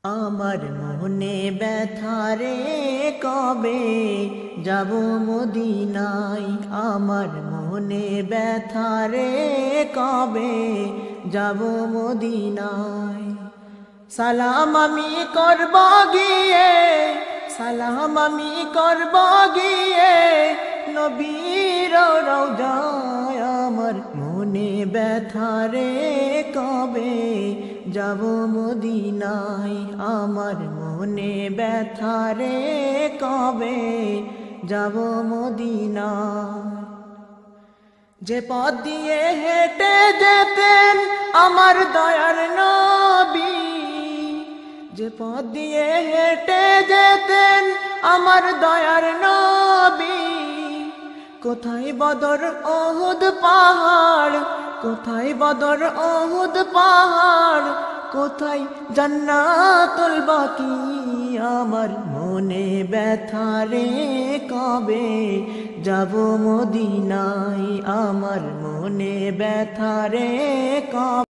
আমার মনে ব্যথা রে, কবে যাব মদিনায়। আমার মনে ব্যথা রে, কবে যাব মদিনায়। সালাম আমি করব গিয়ে, সালাম আমি করব গিয়ে নবীর রওজায়। আমার মনে ব্যথা রে, কবে যাব মদিনায়। আমার মনে ব্যথা রে, কবে যাব মদিনায়। যে পথ দিয়ে হেঁটে যেতেন আমার দয়ার নবী, যে পথ দিয়ে হেঁটে যেতেন আমার দয়ার নবী। কোথায় বদর ওহুদ পাহাড়, কোথায় বদর ওহুদ পাহাড়, কোথায় জান্নাতুল বাকি। আমার মনে ব্যথা রে, কবে যাব মদিনায়। আমার মনে ব্যথা রে, কবে